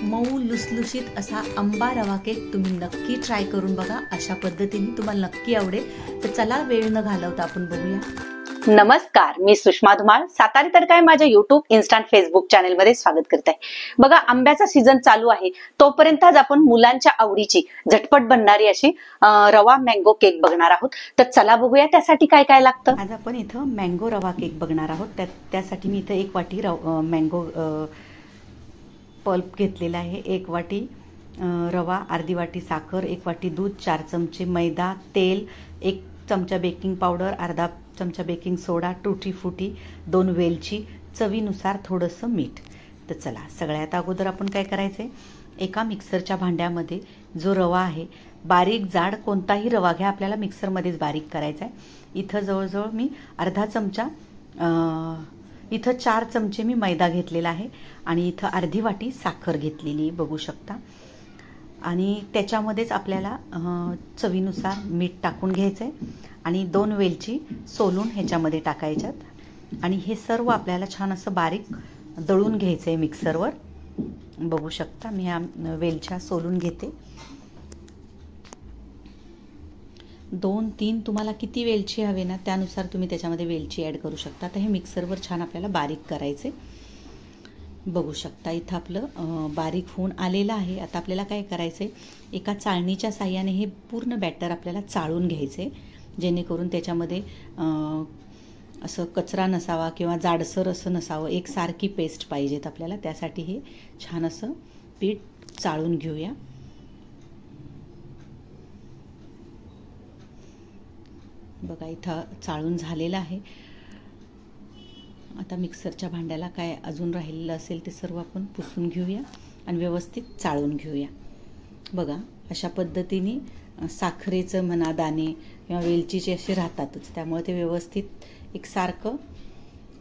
मऊ लुसलुशीत असा आंबा रवा केक तुम्ही नक्की ट्राय करून बघा. अशा पद्धतीने तुम्हाला नक्की आवडेल. तर चला वेळ न घालवता आपण बघूया. नमस्कार, मी सुषमा धुमाळ. सातारी तर काय माझ्या युट्यूब इन्स्टंट फेसबुक चॅनल मध्ये स्वागत करते. बघा, आंब्याचा सीझन चालू आहे, तोपर्यंत आज आपण मुलांच्या आवडीची झटपट बनणारी अशी रवा मँगो केक बघणार आहोत. तर चला बघूया त्यासाठी काय काय लागतं. आज आपण इथं मँगो रवा केक बघणार आहोत. त्यासाठी मी इथं 1 वाटी मँगो पल्प घेतलेला आहे, 1 वाटी रवा, अर्धी वाटी साखर, 1 वाटी दूध, 4 चमचे मैदा, तेल, 1 चमचा बेकिंग पावडर, अर्धा चमचा बेकिंग सोडा, टूटी फुटी, 2 वेलची, चवीनुसार थोडंसं मीठ. तर चला, सगळ्यात अगोदर आपण काय करायचंय, एका मिक्सरच्या भांड्यामध्ये जो रवा आहे, बारीक जाड कोणताही रवा घ्या, आपल्याला मिक्सरमध्येच बारीक करायचा आहे. इथं जवळजवळ मी अर्धा चमचा, इथं 4 चमचे मी मैदा घेतलेला आहे आणि इथं अर्धी वाटी साखर घेतलेली बघू शकता. आणि त्याच्यामध्येच आपल्याला चवीनुसार मीठ टाकून घ्यायचं आहे आणि 2 वेलची सोलून ह्याच्यामध्ये टाकायच्यात आणि हे सर्व आपल्याला छान असं बारीक दळून घ्यायचं आहे मिक्सरवर. बघू शकता मी ह्या वेलच्या सोलून घेते. 2-3 तुम्हाला किती वेलची हवे ना त्यानुसार तुम्ही त्याच्यामध्ये वेलची ॲड करू शकता. तर हे मिक्सरवर छान आपल्याला बारीक करायचे. बघू शकता इथं आपलं बारीक होऊन आलेलं आहे. आता आपल्याला काय करायचं आहे, एका चाळणीच्या साह्याने हे पूर्ण बॅटर आपल्याला चाळून घ्यायचं आहे, जेणेकरून त्याच्यामध्ये असं कचरा नसावा किंवा जाडसर असं नसावं, एकसारखी पेस्ट पाहिजेत आपल्याला. त्यासाठी हे छान असं पीठ चाळून घेऊया. बघा, इथं चाळून झालेलं आहे. आता मिक्सरच्या भांड्याला काय अजून राहिलेलं असेल ते सर्व आपण पुसून घेऊया आणि व्यवस्थित चाळून घेऊया. बघा, अशा पद्धतीने साखरेचं म्हणा दाणे किंवा वेलचीचे असे राहतातच, त्यामुळे ते व्यवस्थित एकसारखं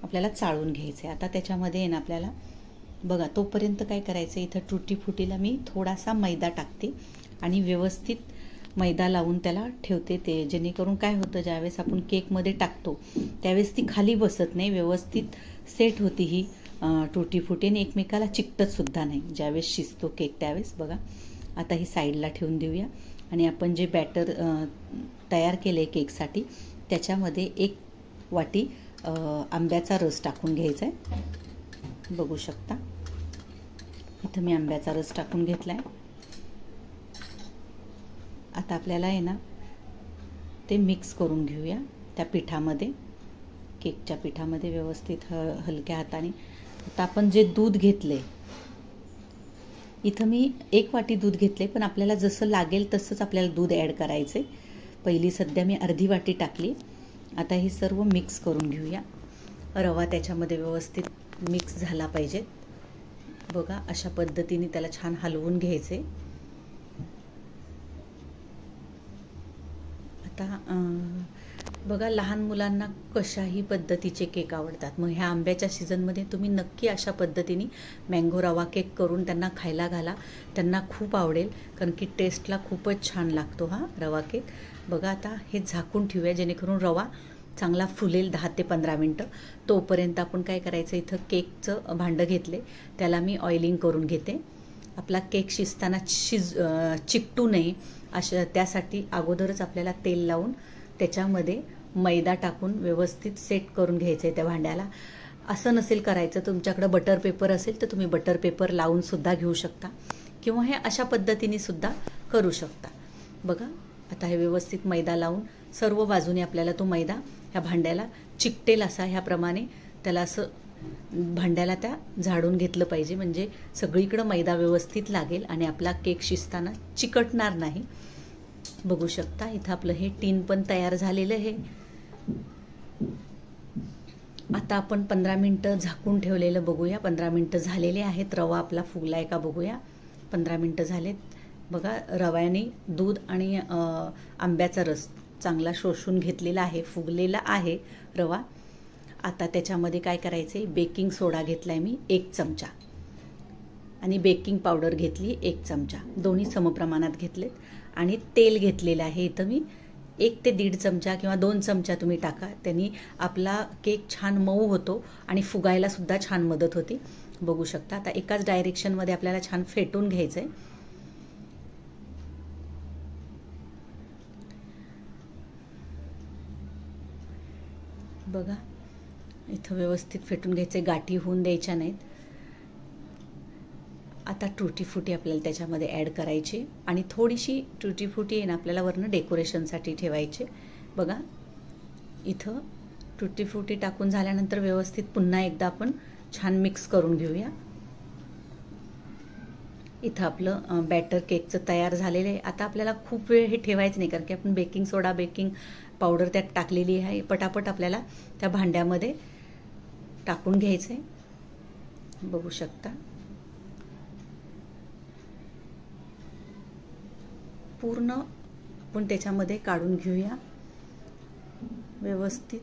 आपल्याला चाळून घ्यायचं आहे. आता त्याच्यामध्ये आहे ना आपल्याला बघा, तोपर्यंत काय करायचं, इथं टूटी फुटीला मी थोडासा मैदा टाकते आणि व्यवस्थित मैदा लावून त्याला ठेवते. ते जेणेकरून काय होतं, ज्यावेळेस आपण केकमध्ये टाकतो त्यावेळेस ती खाली बसत नाही, व्यवस्थित सेट होती ही टूटी फुटी आणि एकमेकाला चिकटत सुद्धा नाही ज्यावेळेस शिजतो केक त्यावेळेस. बघा, आता ही साईडला ठेवून देऊया आणि आपण जे बॅटर तयार केलं आहे केकसाठी त्याच्यामध्ये 1 वाटी आंब्याचा रस टाकून घ्यायचा आहे. बघू शकता इथं मी आंब्याचा रस टाकून घेतला आहे. आता आपल्याला आहे ना ते मिक्स करून घेऊया त्या पिठामध्ये, केकच्या पिठामध्ये व्यवस्थित हलक्या हाताने. आता आपण जे दूध घेतले, इथं मी 1 वाटी दूध घेतले, पण आपल्याला जसं लागेल तसंच आपल्याला दूध ॲड करायचे. पहिली सध्या मी अर्धी वाटी टाकली. आता हे सर्व मिक्स करून घेऊया. रवा त्याच्यामध्ये व्यवस्थित मिक्स झाला पाहिजे. बघा, अशा पद्धतीने त्याला छान हलवून घ्यायचे. आता बघा, लहान मुलांना कशाही पद्धतीचे केक आवडतात. मग ह्या आंब्याच्या सीझनमध्ये तुम्ही नक्की अशा पद्धतीने मँगो रवा केक करून त्यांना खायला घाला. त्यांना खूप आवडेल, कारण की टेस्टला खूपच छान लागतो हा रवा केक. बघा, आता हे झाकून ठेवूया जेणेकरून रवा चांगला फुलेल 10 ते 15 मिनटं. तोपर्यंत आपण काय करायचं, इथं केकचं भांडं घेतले, त्याला मी ऑइलिंग करून घेते. आपला केक शिजताना चिकटू नये त्यासाठी अगोदरच आपल्याला तेल लावून त्याच्यामध्ये मैदा टाकून व्यवस्थित सेट करून घ्यायचं आहे त्या भांड्याला. असं नसेल करायचं, तुमच्याकडे बटर पेपर असेल तर तुम्ही बटर पेपर लावून सुद्धा घेऊ शकता किंवा हे अशा पद्धतीने सुद्धा करू शकता. बघा, आता हे व्यवस्थित मैदा लावून सर्व बाजूने आपल्याला तो मैदा ह्या भांड्याला चिकटेल असा ह्याप्रमाणे त्याला असं भांड्याला त्या झाडून घेतलं पाहिजे, म्हणजे सगळीकडं मैदा व्यवस्थित लागेल आणि आपला केक शिजताना चिकटणार नाही. बघू शकता इथं आपलं हे टीन पण तयार झालेलं आहे. आता आपण 15 मिनटं झाकून ठेवलेलं बघूया. 15 मिनटं झालेले आहेत. रवा आपला फुगलाय का बघूया. 15 मिनटं झालेत. बघा, रव्याने दूध आणि आंब्याचा रस चांगला शोषून घेतलेला आहे, फुगलेला आहे रवा. आता त्याच्यामध्ये काय करायचे, बेकिंग सोडा घेतलाय मी 1 चमचा आणि बेकिंग पावडर घेतली 1 चमचा, दोन्ही समप्रमाणात घेतलेत. आणि तेल घेतलेलं आहे इथं मी 1 ते 1.5 चमचा किंवा 2 चमचा तुम्ही टाका. त्यांनी आपला केक छान मऊ होतो आणि फुगायला सुद्धा छान मदत होते. बघू शकता. आता एकाच डायरेक्शनमध्ये आपल्याला छान फेटून घ्यायचं आहे. बघा इथं व्यवस्थित फेटून घ्यायचे, गाठी होऊन द्यायच्या नाहीत. आता टुटी फुटी आपल्याला त्याच्यामध्ये ॲड करायची आणि थोडीशी टुटी फुटी आहे ना आपल्याला वरनं डेकोरेशनसाठी ठेवायचे. बघा इथं टुटी फुटी टाकून झाल्यानंतर व्यवस्थित पुन्हा एकदा आपण छान मिक्स करून घेऊया. इथं आपलं बॅटर केकचं तयार झालेलं आहे. आता आपल्याला खूप वेळ हे ठेवायचं नाही, कारण की आपण बेकिंग सोडा, बेकिंग पावडर त्यात टाकलेली आहे. पटापट आपल्याला त्या भांड्यामध्ये टाकून घ्यायचं आहे. बघू शकता पूर्ण आपण त्याच्यामध्ये काढून घेऊया व्यवस्थित.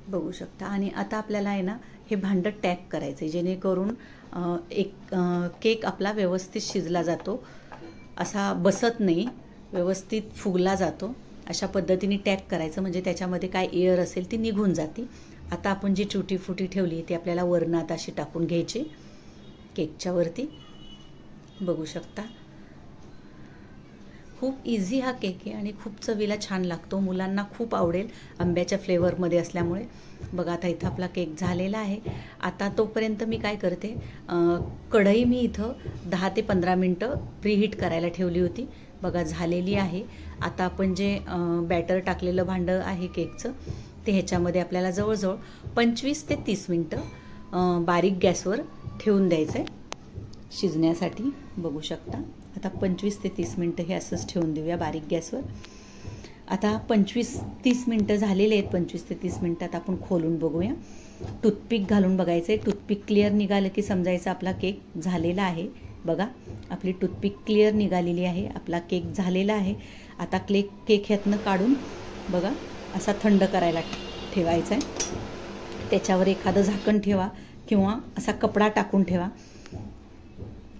बघू शकता. आणि आता आपल्याला आहे ना हे भांडं टॅप करायचं आहे, जेणेकरून एक केक आपला व्यवस्थित शिजला जातो, असा बसत नाही, व्यवस्थित फुगला जातो. अशा पद्धतीने टॅप करायचं, म्हणजे त्याच्यामध्ये काय एअर असेल ती निघून जाते. आता आपण जी टुटी फुटी ठेवली ती आपल्याला वरणात अशी टाकून घ्यायची केकच्या वरती. बघू शकता खूप इझी हा केक आहे आणि खूप चवीला छान लागतो. मुलांना खूप आवडेल आंब्याच्या फ्लेवरमध्ये असल्यामुळे. बघा आता इथं आपला केक झालेला आहे. आता तोपर्यंत मी काय करते, कढई मी इथं 10 ते 15 मिनटं प्रीहीट करायला ठेवली होती. बघा झालेली आहे. आता आपण जे बॅटर टाकलेलं भांडं आहे केकचं ते ह्याच्यामध्ये आपल्याला जवळजवळ 25 ते 30 मिनटं बारीक गॅसवर ठेवून द्यायचं आहे शिजण्यासाठी. बघू शकता आता 25 ते 30 मिनटं हे असंच ठेवून देऊया बारीक गॅसवर. आता 25-30 मिनटं झालेले आहेत. 25 ते 30 मिनटात आपण खोलून बघूया. टूथपिक घालून बघायचं आहे. टूथपिक क्लिअर निघालं की समजायचं आपला केक झालेला आहे. बघा आपली टूथपिक क्लिअर निघालेली आहे, आपला केक झालेला आहे. आता केक ह्यातनं काढून बघा असा थंड करायला ठेवायचा आहे. त्याच्यावर एखादं झाकण ठेवा किंवा असा कपडा टाकून ठेवा.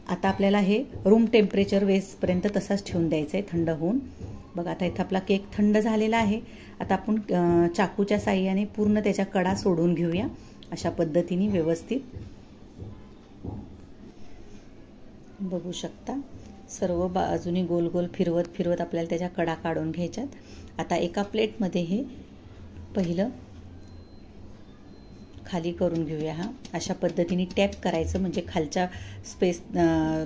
आता आपल्याला हे रूम टेम्परेचर वेसपर्यंत तसाच ठेवून द्यायचं आहे थंड होऊन. बघा आता इथं आपला केक थंड झालेला आहे. आता आपण चाकूच्या साहाय्याने पूर्ण त्याच्या कडा सोडून घेऊया अशा पद्धतीने व्यवस्थित. बघू शकता सर्व बाजूनी गोल गोल फिरवत फिरवत आपल्याला त्याच्या कडा काढून घ्यायच्यात. आता एका प्लेटमध्ये हे पहिलं खाली करून घेऊया. हा अशा पद्धतीने टॅप करायचं, म्हणजे खालच्या स्पेस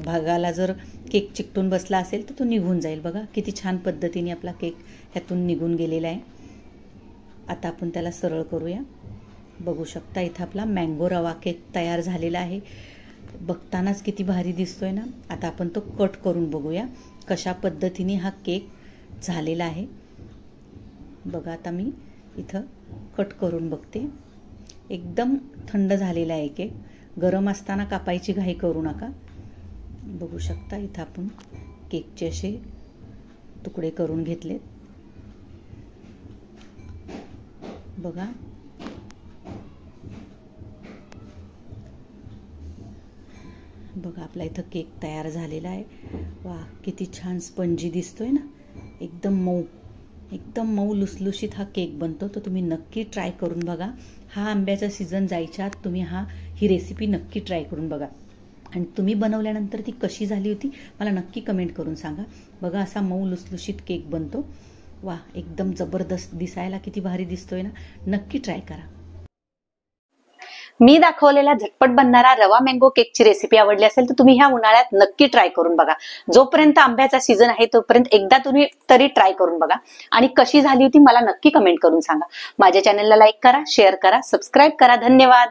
भागाला जर केक चिकटून बसला असेल तर तो निघून जाईल. बघा किती छान पद्धतीने आपला केक ह्यातून निघून गेलेला आहे. आता आपण त्याला सरळ करूया. बघू शकता इथं आपला मँगो रवा केक तयार झालेला आहे. बघतानाच किती भारी दिसतोय ना. आता आपण तो कट करून बघूया कशा पद्धतीने हा केक झालेला आहे. बघा आता मी इथं कट करून बघते. एकदम थंड झालेला आहे केक. गरम असताना कापायची घाई करू नका. बघू शकता इथं आपण केकचे असे तुकडे करून घेतलेत. बघा बघा आपला इथं केक तयार झालेला आहे. वा किती छान स्पंजी दिसतोय ना. एकदम मऊ लुसलुशीत हा केक बनतो. तर तुम्ही नक्की ट्राय करून बघा. हा आंब्याचा सीझन जायच्या आत तुम्ही ही रेसिपी नक्की ट्राय करून बघा आणि तुम्ही बनवल्यानंतर ती कशी झाली होती मला नक्की कमेंट करून सांगा. बघा असा मऊ लुसलुशीत केक बनतो. वा एकदम जबरदस्त, दिसायला किती भारी दिसतोय ना. नक्की ट्राय करा. मी दाखवलेला झटपट बनणारा रवा मँगो केकची रेसिपी आवडली असेल तर तुम्ही ह्या उन्हाळ्यात नक्की ट्राय करून बघा. जोपर्यंत आंब्याचा सीझन आहे तोपर्यंत एकदा तुम्ही तरी ट्राय करून बघा आणि कशी झाली होती मला नक्की कमेंट करून सांगा. माझ्या चॅनलला लाईक करा, शेअर करा, सबस्क्राईब करा. धन्यवाद.